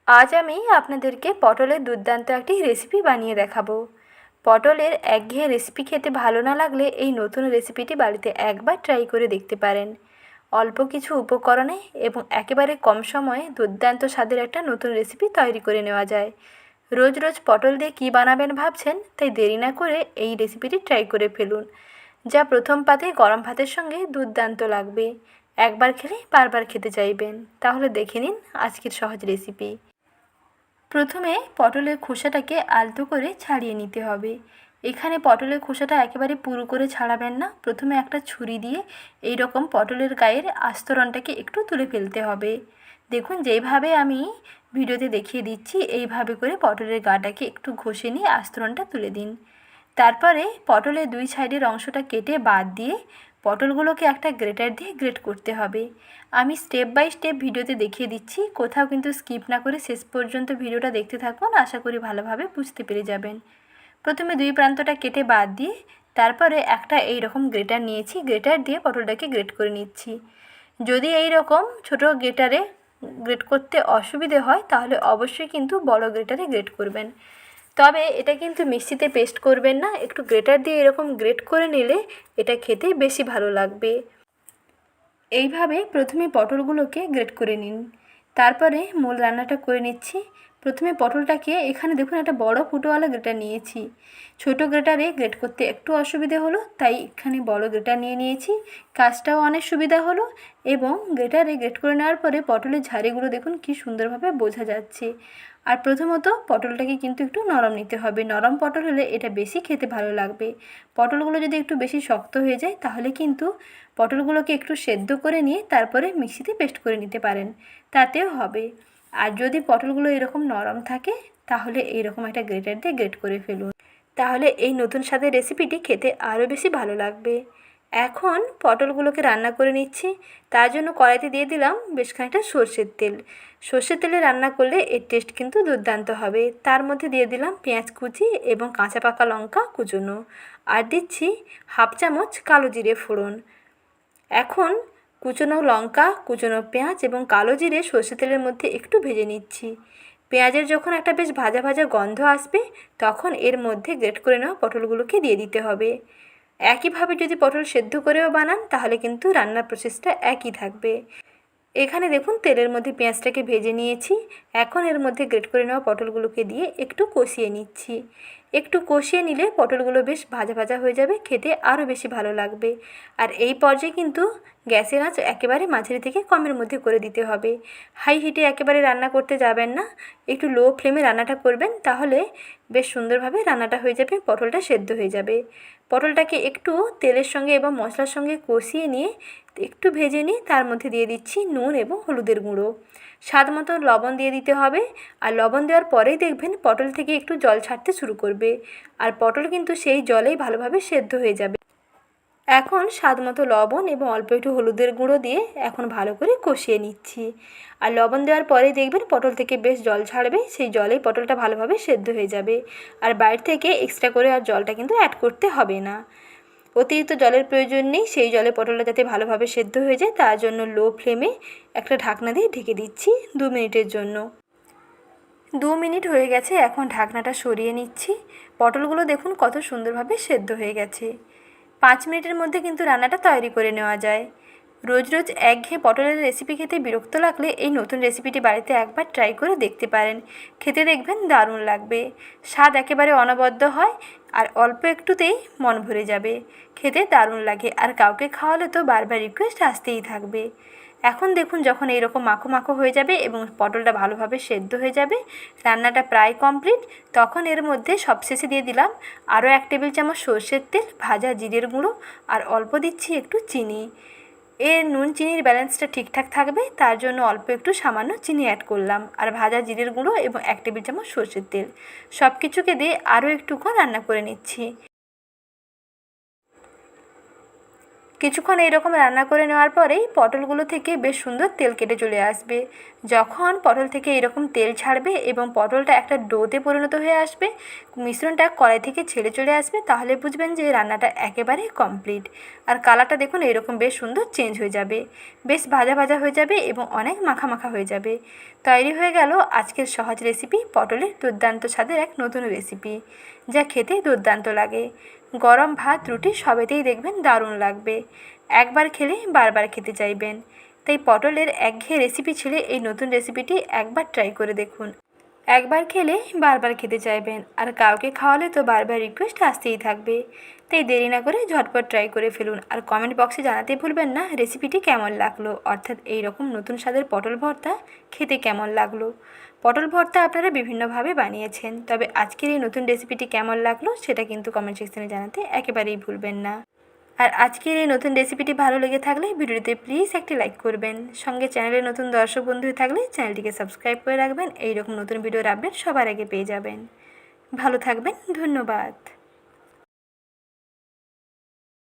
আজ আমি আপনাদেরকে পটলের দুর্দান্ত একটি রেসিপি বানিয়ে দেখাবো। পটলের একঘেয়ে রেসিপি খেতে ভালো না লাগলে এই নতুন রেসিপিটি বাড়িতে একবার ট্রাই করে দেখতে পারেন। অল্প কিছু উপকরণে এবং একেবারে কম সময়ে দুর্দান্ত স্বাদের একটা নতুন রেসিপি তৈরি করে নেওয়া যায়। রোজ রোজ পটল দিয়ে কী বানাবেন ভাবছেন, তাই দেরি না করে এই রেসিপিটি ট্রাই করে ফেলুন। যা প্রথম পাতে গরম ভাতের সঙ্গে দুর্দান্ত লাগবে। একবার খেলে বারবার খেতে চাইবেন। তাহলে দেখে নিন আজকের সহজ রেসিপি। প্রথমে পটলের খোসাটাকে আলতো করে ছাড়িয়ে নিতে হবে। এখানে পটলের খোসাটা একেবারে পুরো করে ছাড়াবেন না। প্রথমে একটা ছুরি দিয়ে এই রকম পটলের গায়ের আস্তরণটাকে একটু তুলে ফেলতে হবে। দেখুন যেইভাবে আমি ভিডিওতে দেখিয়ে দিচ্ছি, এইভাবে করে পটলের গাটাকে একটু ঘষে নিয়ে আস্তরণটা তুলে দিন। তারপরে পটলের দুই সাইডের অংশটা কেটে বাদ দিয়ে পটলগুলোকে একটা গ্রেটার দিয়ে গ্রেট করতে হবে। আমি স্টেপ বাই স্টেপ ভিডিওতে দেখিয়ে দিচ্ছি, কোথাও কিন্তু স্কিপ না করে শেষ পর্যন্ত ভিডিওটা দেখতে থাকুন। আশা করি ভালোভাবে বুঝতে পেরে যাবেন। প্রথমে দুই প্রান্তটা কেটে বাদ দিয়ে তারপরে একটা এই রকম গ্রেটার নিয়েছি, গ্রেটার দিয়ে পটলটাকে গ্রেট করে নিচ্ছি। যদি এই রকম ছোটো গ্রেটারে গ্রেট করতে অসুবিধে হয় তাহলে অবশ্যই কিন্তু বড় গ্রেটারে গ্রেট করবেন। তবে এটা কিন্তু মিক্সিতে পেস্ট করবেন না, একটু গ্রেটার দিয়ে এরকম গ্রেট করে নিলে এটা খেতে বেশি ভালো লাগবে। এইভাবে প্রথমে পটলগুলোকে গ্রেট করে নিন। তারপরে মূল রান্নাটা করে নিচ্ছি। প্রথমে পটলটাকে এখানে দেখুন একটা বড় ফুটোওয়ালা গ্রেটার নিয়েছি। ছোট গ্রেটারে গ্রেট করতে একটু অসুবিধে হলো, তাই এখানে বড় গ্রেটার নিয়ে নিয়েছি। কাজটাও অনেক সুবিধা হলো এবং গ্রেটারে গ্রেট করে নেওয়ার পরে পটলের ঝাড়িগুলো দেখুন কি সুন্দরভাবে বোঝা যাচ্ছে। আর প্রথমত পটলটাকে কিন্তু একটু নরম নিতে হবে। নরম পটল হলে এটা বেশি খেতে ভালো লাগবে। পটলগুলো যদি একটু বেশি শক্ত হয়ে যায় তাহলে কিন্তু পটলগুলোকে একটু সেদ্ধ করে নিয়ে তারপরে মিক্সিতে পেস্ট করে নিতে পারেন, তাতেও হবে। আর যদি পটলগুলো এরকম নরম থাকে তাহলে এইরকম একটা গ্রেটার দিয়ে গ্রেট করে ফেলুন। তাহলে এই নতুন স্বাদের রেসিপিটি খেতে আরও বেশি ভালো লাগবে। এখন পটলগুলোকে রান্না করে নিচ্ছি। তার জন্য কড়াইতে দিয়ে দিলাম বেশ খানিকটা সর্ষের তেল। সর্ষের তেলে রান্না করলে এর টেস্ট কিন্তু দুর্দান্ত হবে। তার মধ্যে দিয়ে দিলাম পেঁয়াজ কুচি এবং কাঁচা পাকা লঙ্কা কুচোনো, আর দিচ্ছি হাফ চামচ কালো জিরে ফোড়ন। এখন কুচনো লঙ্কা, কুচনো পেঁয়াজ এবং কালো জিরে সর্ষে তেলের মধ্যে একটু ভেজে নিচ্ছি। পেঁয়াজের যখন একটা বেশ ভাজা ভাজা গন্ধ আসবে তখন এর মধ্যে গ্রেট করে নেওয়া পটলগুলোকে দিয়ে দিতে হবে। একইভাবে যদি পটল সেদ্ধ করেও বানান তাহলে কিন্তু রান্নার প্রসেসটা একই থাকবে। এখানে দেখুন তেলের মধ্যে পেঁয়াজটাকে ভেজে নিয়েছি। এখন এর মধ্যে গ্রেট করে নেওয়া পটলগুলোকে দিয়ে একটু কষিয়ে নিচ্ছি। একটু কষিয়ে নিলে পটলগুলো বেশ ভাজা ভাজা হয়ে যাবে, খেতে আরও বেশি ভালো লাগবে। আর এই পর্যায়ে কিন্তু গ্যাসের আঁচ একেবারে মাঝারি থেকে কমের মধ্যে করে দিতে হবে। হাই হিটে একেবারে রান্না করতে যাবেন না, একটু লো ফ্লেমে রান্নাটা করবেন, তাহলে বেশ সুন্দরভাবে রান্নাটা হয়ে যাবে, পটলটা সেদ্ধ হয়ে যাবে। পটলটাকে একটু তেলের সঙ্গে এবং মশলার সঙ্গে কষিয়ে নিয়ে একটু ভেজে নিয়ে তার মধ্যে দিয়ে দিচ্ছি নুন এবং হলুদের গুঁড়ো। স্বাদ মতো লবণ দিয়ে দিতে হবে। আর লবণ দেওয়ার পরেই দেখবেন পটল থেকে একটু জল ছাড়তে শুরু করবে, আর পটল কিন্তু সেই জলেই ভালোভাবে সেদ্ধ হয়ে যাবে। এখন স্বাদ মতো লবণ এবং অল্প একটু হলুদের গুঁড়ো দিয়ে এখন ভালো করে কষিয়ে নিচ্ছি। আর লবণ দেওয়ার পরেই দেখবেন পটল থেকে বেশ জল ছাড়বে, সেই জলেই পটলটা ভালোভাবে সেদ্ধ হয়ে যাবে। আর বাইরে থেকে এক্সট্রা করে আর জলটা কিন্তু অ্যাড করতে হবে না। অতিরিক্ত জলের প্রয়োজন নেই। সেই জলে পটলটা যাতে ভালোভাবে সেদ্ধ হয়ে যায় তার জন্য লো ফ্লেমে একটা ঢাকনা দিয়ে ঢেকে দিচ্ছি 2 মিনিটের জন্য। 2 মিনিট হয়ে গেছে, এখন ঢাকনাটা সরিয়ে নিচ্ছি। পটলগুলো দেখুন কত সুন্দরভাবে সেদ্ধ হয়ে গেছে। 5 মিনিটের মধ্যে কিন্তু রান্নাটা তৈরি করে নেওয়া যায়। রোজ রোজ একঘেয়ে পটলের রেসিপি খেতে বিরক্ত লাগলে এই নতুন রেসিপিটি বাড়িতে একবার ট্রাই করে দেখতে পারেন। খেতে দেখবেন দারুণ লাগবে। স্বাদ একেবারে অনবদ্য হয় আর অল্প একটুতেই মন ভরে যাবে। খেতে দারুণ লাগে আর কাউকে খাওয়ালে তো বারবার রিকোয়েস্ট আসতেই থাকবে। এখন দেখুন যখন এইরকম মাখো মাখো হয়ে যাবে এবং পটলটা ভালোভাবে সেদ্ধ হয়ে যাবে, রান্নাটা প্রায় কমপ্লিট, তখন এর মধ্যে সবশেষে দিয়ে দিলাম আরও 1 টেবিল চামচ সর্ষের তেল, ভাজা জিরের গুঁড়ো আর অল্প দিচ্ছি একটু চিনি। এর নুন চিনির ব্যালেন্সটা ঠিকঠাক থাকবে তার জন্য অল্প একটু সামান্য চিনি অ্যাড করলাম, আর ভাজা জিরের গুঁড়ো এবং 1 টেবিল চামচ সর্ষের তেল সব কিছুকে দিয়ে আরও একটুক্ষণ রান্না করে নিচ্ছি। কিছুক্ষণ এইরকম রান্না করে নেওয়ার পরেই পটলগুলো থেকে বেশ সুন্দর তেল কেটে চলে আসবে। যখন পটল থেকে এরকম তেল ছাড়বে এবং পটলটা একটা ডোতে পরিণত হয়ে আসবে, মিশ্রণটা কড়াই থেকে ছেড়ে চলে আসবে, তাহলে বুঝবেন যে রান্নাটা একেবারে কমপ্লিট। আর কালারটা দেখুন এরকম বেশ সুন্দর চেঞ্জ হয়ে যাবে, বেশ ভাজা ভাজা হয়ে যাবে এবং অনেক মাখা মাখা হয়ে যাবে। তৈরি হয়ে গেল আজকের সহজ রেসিপি, পটলের দুর্দান্ত স্বাদের এক নতুন রেসিপি, যা খেতে দুর্দান্ত লাগে। গরম ভাত রুটি সবেতেই দেখবেন দারুণ লাগবে। একবার খেলে বারবার খেতে চাইবেন। তাই পটলের একঘেয়ে রেসিপি ছেড়ে এই নতুন রেসিপিটি একবার ট্রাই করে দেখুন। একবার খেলে বারবার খেতে চাইবেন, আর কাউকে খাওয়ালে তো বারবার রিকোয়েস্ট আসতেই থাকবে। তাই দেরি না করে ঝটপট ট্রাই করে ফেলুন। আর কমেন্ট বক্সে জানাতে ভুলবেন না রেসিপিটি কেমন লাগলো, অর্থাৎ এই রকম নতুন স্বাদের পটল ভর্তা খেতে কেমন লাগলো। পটল ভর্তা আপনারা বিভিন্নভাবে বানিয়েছেন, তবে আজকের এই নতুন রেসিপিটি কেমন লাগলো সেটা কিন্তু কমেন্ট সেকশনে জানাতে একেবারেই ভুলবেন না। আর আজকের এই নতুন রেসিপিটি ভালো লেগে থাকলে ভিডিওতে প্লিজ একটি লাইক করবেন। সঙ্গে চ্যানেলে নতুন দর্শক বন্ধু থাকলে চ্যানেলটিকে সাবস্ক্রাইব করে রাখবেন। এইরকম নতুন ভিডিওর আপডেট সবার আগে পেয়ে যাবেন। ভালো থাকবেন, ধন্যবাদ।